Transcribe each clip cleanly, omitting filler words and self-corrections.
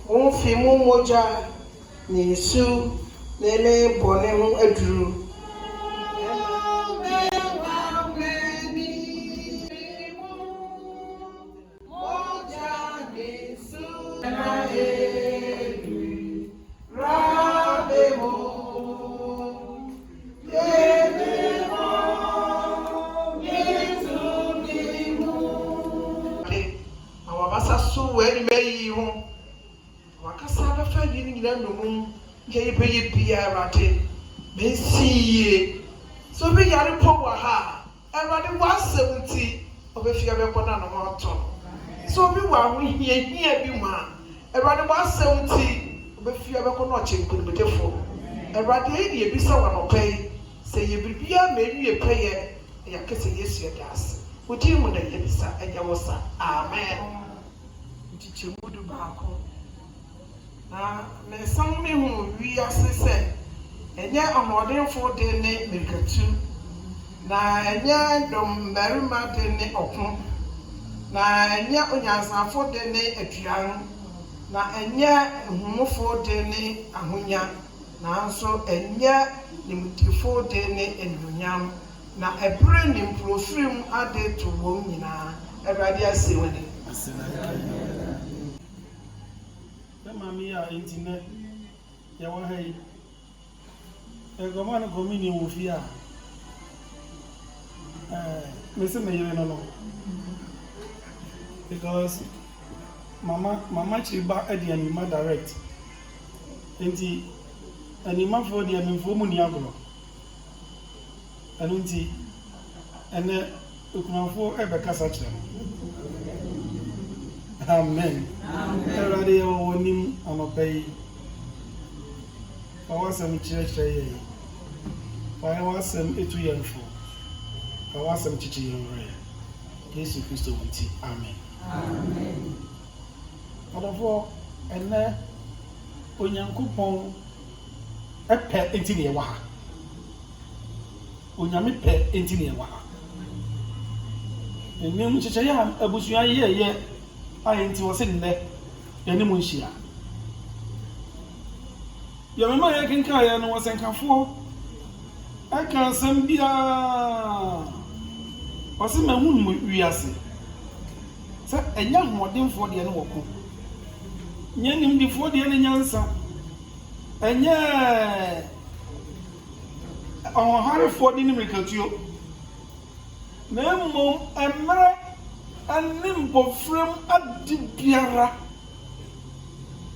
Unfimu moja nisu nene bone ho aduru. So be yari power ha. Everybody was 70 of a fear of one and so be one we here be man. Everybody was 70 of a fear of a notching could be different. Everybody be someone pay. Say you be maybe a prayer. Ya kese yes your gas. Would you want to yebisa and yawosa? Amen. Teacher Mudu Bako. Me some me who we are say. Enye amodefo de ne mirikatu na enye dom barima de ne okun na enye onyansafo de ne atuan na enye ehumofo de ne ahonya na nso enye nimtifo de ne enunyam na ebre nimprofrim ade to wom nyina Awurade asewani mami ya internet ya wa hai Egomani komini wofia. Me say me no. Because mama chiba edi anima direct. Enti anima for the anima mu ni agro. Anunti ene ukunafo ebe kasa kire. Amen. Amen. Erade yo wonim anopai. Awasam chire Why was some 8 years for? I was some teaching rare. Jesus Christ will Amen. Amen. Although, and there, when young coupon a pet into the wa. When you meet pet into the wa. And then, Chichayam, a bushia, I ain't was in there, and the munshia. Your mamma can carry and was in Carrefour. I can't send be what's in my room we are saying. Sir, a young modern for the walk. Yanim before the any answer. And yeah, our Harry for the Nimicatio. Nemo and Mara and Nimbo from a deep Piera.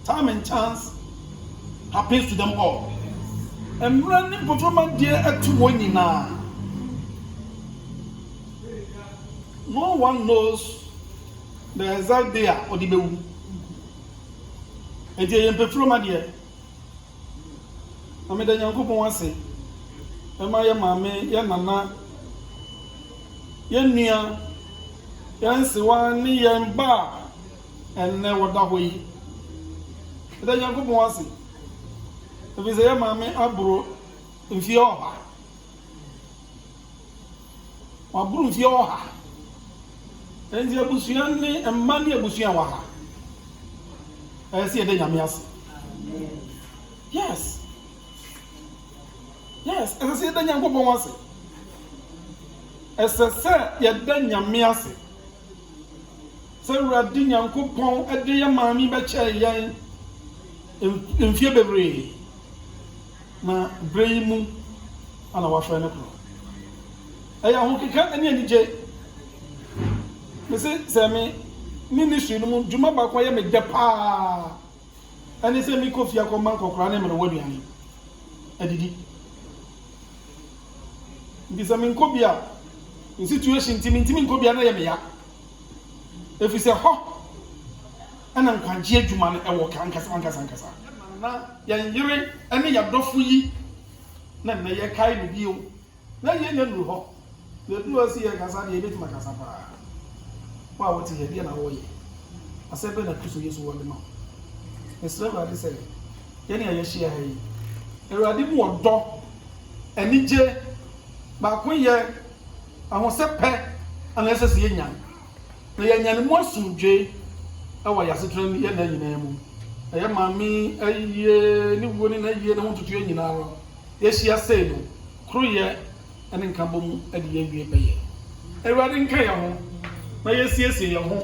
Time and chance happens to them all. And running performance dear at 2 now. No one knows the exact day or the beau. And the performance dear. I made a young couple once say, am I a mammy, yan nana, yan near, yan sewan, yan bar, and never that way. The young couple once say, if you say, Mammy, I brought if you are. My broom, if you are. And the Abusian and Mandy Abusian. I see a day, Yamias. Yes. Yes, as I said, the young woman was it. As I said, you done Yamias. So, Radin and Coupon at the Yamami Bacha in February. Na brain mu ana wa fa na pro aya ho keka ani ani je me se me ministry no mu djuma ba kwa ye me de pa ani se mi kofi akoma kokora na me no waduane adidi ndi se me nkobia in situation ntimi nkobia na ye me ya efi se ho ana nkwaje adwuma no e wo kan kasa na yan yire ene ya dofu yi na me ye kai no bio na ye na nu ho na du asi ye kasa de betima kasa pa wa wote ye dia na wo ye asebe na Kristo Yesu wo le ma esra ba se ye ne ye hia ha yi Erade mu odo enije ba ko ye ahosepe anese ye nyan na ye nyan mu asundwe e wa yasetran ye na nyina mu ɛyɛ maame ayie ne wuo ne na ayie ne ho tutu nyinaa no yɛhyia sei no kroyɛ ɛne nkabom ɛde yɛwie bɛyɛ awurade nka yɛn ho na yɛsiesie yɛn ho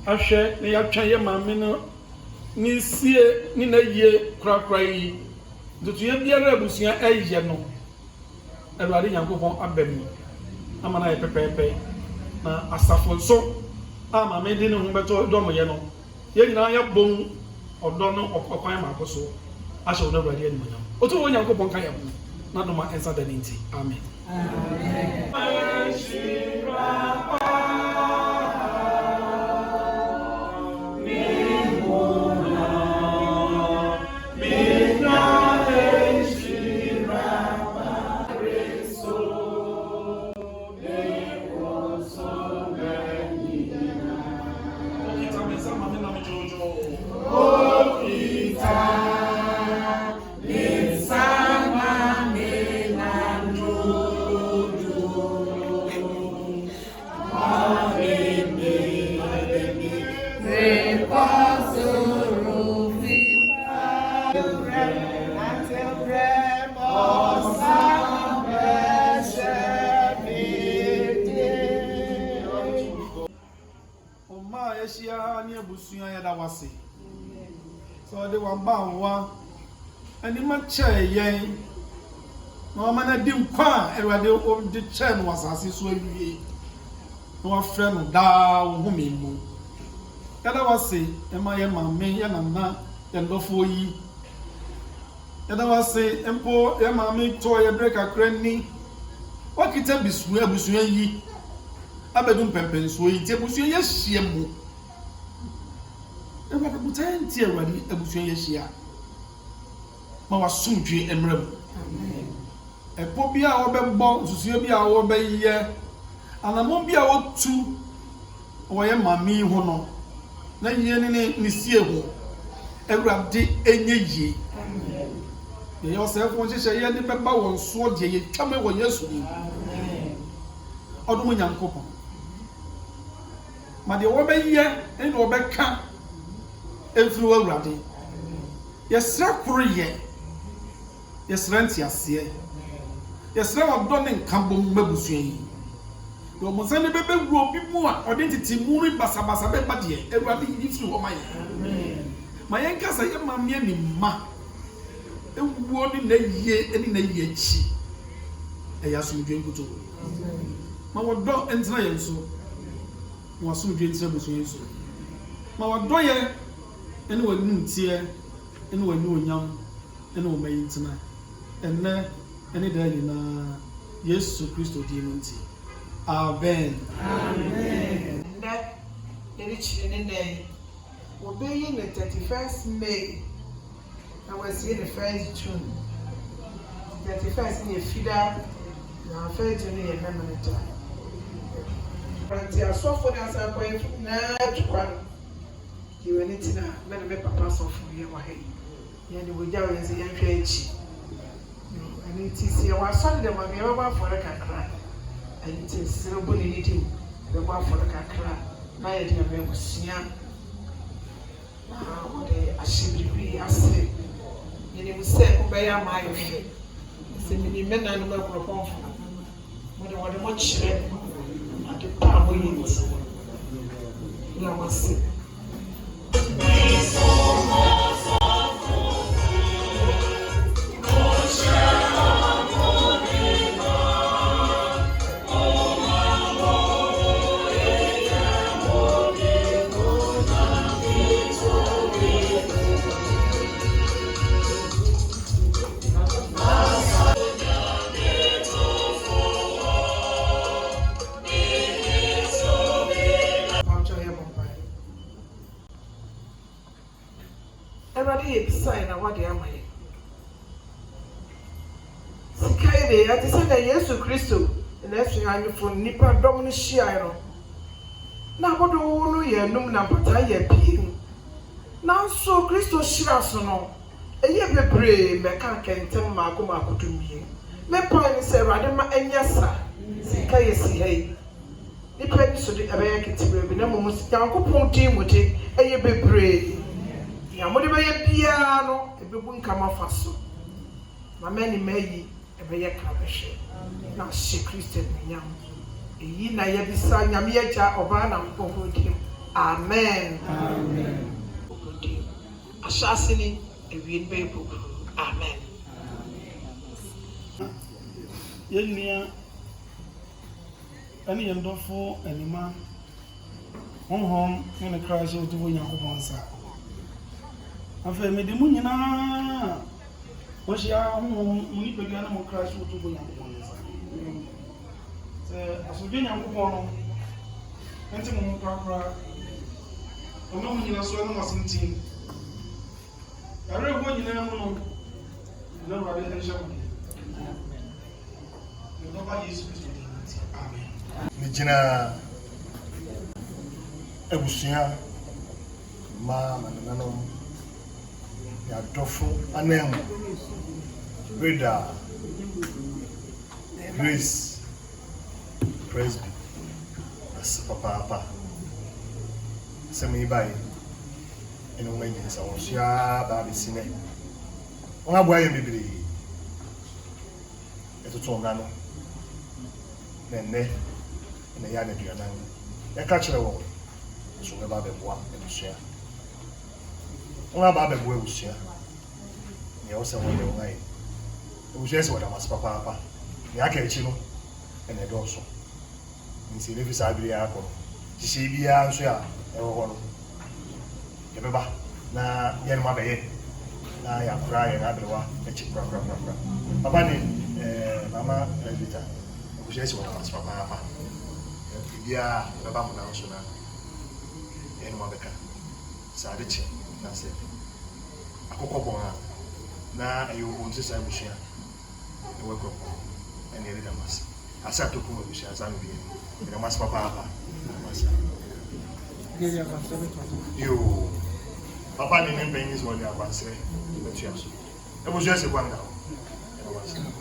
ahwɛ na yɛatwa yɛ maame no ne sie ne na ayie korakora yi tutu yɛ biara abusua ɛyɛ no awurade nyankopɔn aba mu ama na yɛ pɛpɛɛpɛ na asafo nso a maame de ne ho bɛtɔ dɔm yɛ no yɛn nyinaa yɛbom ɔdɔ no ɔkwan maako so ahyɛ wɔn awurade animonyam otu wɔn nyankopɔn ka yɛ ho na dɔm a ɛnsa da ne nti amen. So they were bound and the match yen no man dim kwa everybody of the chain was as so no friend da who me mu kada was say am I mamma yana and for yi kada was say empo ya mamma to ya break a cranny what it be abusuan yi abedum pempen so yi te abusuan ya hie mu e ba ko tanti awadi abusuan ya hia ma wasumdwe emram amen e po bia wo be bo susuo bia wo be ye anamo bia wo tu wo ye mami ho no na yie ne sie ho awurade enye yie amen ye yo se fo hyehyɛ ye ne beba won so de ye twame wo Yesu ni amen odum nyankopon ma de wo be ye ene wo be ka efiri wo awurade yesra koroye yesra ntiase yesra wadɔ ne nkabom mabusua yi yo mo sane bebe wuro bi mu a ɔde titi mu ri basabasa be ba de awurade yifiri hɔ ma ye amen ma yen kasa ye mamie ni ma ewuo ni na yie eni na yie chi eya so dwe nkuto amen ma wodɔ entina ye nso mo aso dwe entina busua yi so ma wodɔ ye eni wanu ntie eni wanu onyam eni wo mayi ntina enne eni da nyina Yesu Kristo di mu nti amen amen nda eri chiri ne obeyi ne 31st May na wasi the 1st June 31st ni fida na 1st June ni memenita anti asofo na asakwa na tukwa you anything na me papa so for you wa he ya ni woja we se yan hwa echi ani ti se wa so de ma me ba for kakra ani ti se bo ni ni ti be ba for kakra na ya de me busia na wo de ashibiri ase ni mu se ko be ya ma yo hwe se ni me na no ma ko pon mo de mo chire ati pa mo yi ti na wasi ati se na Yesu Kristo na afi anyufo nipa dom no hia no na bodo no ye num na mpata ye pii na so Kristo hira so no eye bebre meka kentem maako tumie me pa ni se rade ma anyasa sika ye si hei nipa ni so de abaya ketibre bi na mo yankopon din mu de eye bebre ya mo de bɛyɛ biara no ebebu nkama fa so mama ni mayi ɛbɛyɛ krabɛhwɛ na hyɛ Kristo nyam eyi na yɛ bisa nyame yɛ gya ɔbaa na nkɔhɔ dim amen amen ahyase ni ewie bɛyɛ bubu amen yɛnua ɛne yɛn dɔfo anima honhom ne ne kra hyɛ wotufo Nyankopɔn nsa afei mede mu nyinaa wɔhyia honhom mu nipadua ne mo kra hyɛ wotufo Nyankopɔn nsa sɛ asodwe Nyankopɔn no ɛnte mo korakora ɔma mu nyina so ne mo asentin yare ɛhɔ nyinaa mu no na Awurade ɛnhyɛ mo Nijina ebusua ma manananom ya dofo anemu Reda Grace Presby as papa semi bai eno mwenye sa wosia ba bisine won abo aye bibiri etutu ngano nene na ya na duanan ya ka kire wo so we ba beboa ebusua won aba beboa ebusua ne o se wo le won ai ebusua se wo da mas papa ne aka echi no ene do so ni se le fi sa biri akọ sisi bia nso ya e wo ho no ye beba na ye no ma be ye na ya kura ye na bewa echi kura papa ni mama Elvita je suis vraiment papa il y a baba mon anso na eno mabeka sa de chi na se akoko bon na ayo on se sa bushia e we ko en ele da mas asa to kuma bushia sa no bi e mas papa mas yo papa ni nem ben is what ya kwansre e betua so e bushia se kwanga e mas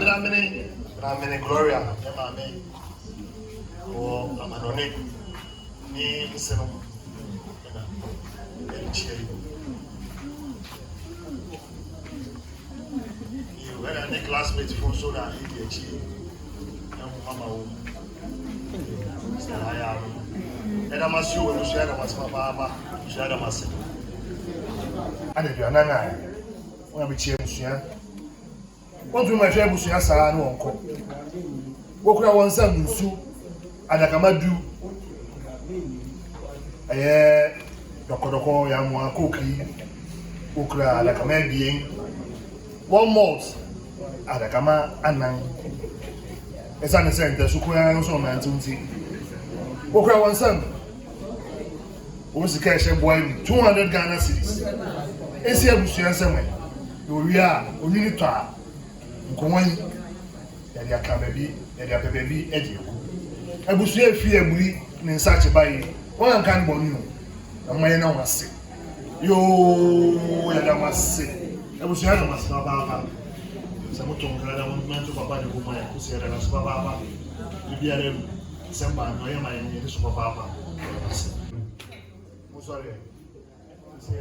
Abena Gloria, Emma, or Amanone, ni Senum, and Cherry. You had a classmate from Soda, he achieved. Mama, I am. And I must you and share my papa, share my son. And if you are not, when we change, what do my friend Bushia San uncle? Walk around one son, Su, and I come do. Doctor Yamwa cookie, Ukra, like a man being 1 month at a Kama and 9. As I said, the Sukuya also man to walk around one son. What's the cash and boy 200 Ghana cedis? Is here Bushia somewhere? We are, we need to. Nkɔnwan yɛde aka baabi yɛde apɛ baabi ɛde egu abusua efi emuri ne nsa akyeba yi wɔn anka ne bɔnni o ama yɛn na wɔn ase yoo yɛde wɔn ase abusua yɛde wɔn ase papaapa sɛ mo tɔn kala wɔn mɛnto papa de ko ma yɛ kusi yɛde wɔn ase papaapa bibi yɛde mu sɛ mba no yɛ ma yɛn yɛde so papaapa yɛde wɔn ase mo sɔre yɛ sɛ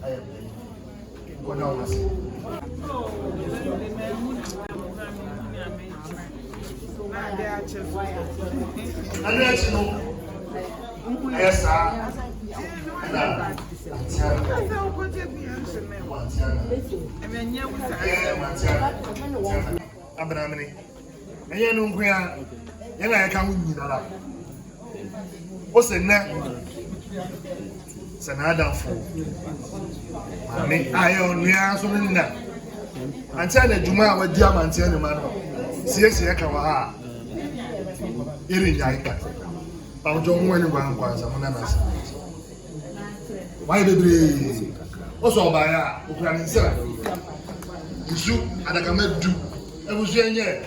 ayɛ bɛyi wɔn na wɔn ase. Abramini. Eye no nkua ye na ye ka hu nyinara. O se na adamfo. Mami ayo nua so nna. Antia na djuma a wadi amantia ne ma no. Siesie ka wa ha. Iri nyai ka. Ba ojo hu ani gwan sa mo na na sa. Why bebre? O so ba ya, o kura ni nsa. Isu adakamadu. Ebusu enye.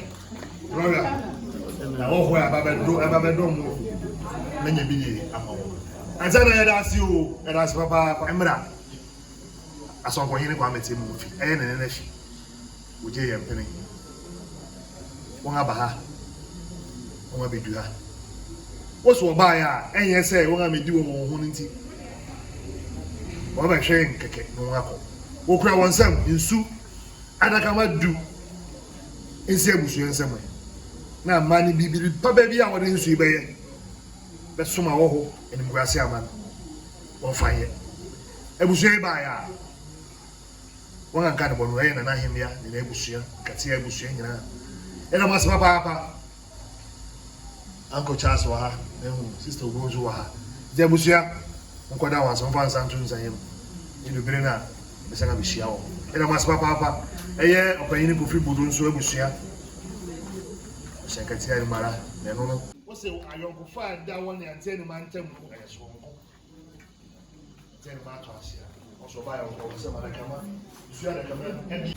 Brother. Na o ho ababedo mu. Menye bi amawo. Antia na ya da si o, ya da si papa emra. Asonko hini kwa meti mu fi. Eye ne ne fi. Oje ye mpene. Won aba ha. Won abedu ha. Wo so ba ya, enye se won amedi wo mo ho nti. Won ba hwe nkeke no akọ. Wo kura won sam nsu adaka madu. Ensi abusu ensam. Na mani bibiri papa bi a wo de nsu ibeye. Be soma wo ho enim kwase aman. Won fanye. Abusu ba ya. Won anka ne bonu ye na ahemia ne na abusu kate abusu nyina. Ena mas papa. Uncle Charles wa ha, sister Ogonjo wa ha. Je abusu nkwada wa so mfa nsantu nsanyem. Idu bere na besanga bishia wo. Ena mas papa. Eye opanyini Kofi Bodo nso abusu Shekati ya mara na no. Wo se ayonko fa da won ya nteni mantam ko ayeso nko. Nteni ma to asia. Oso ba ya wo se mara kama. Isu ya da kama ebi.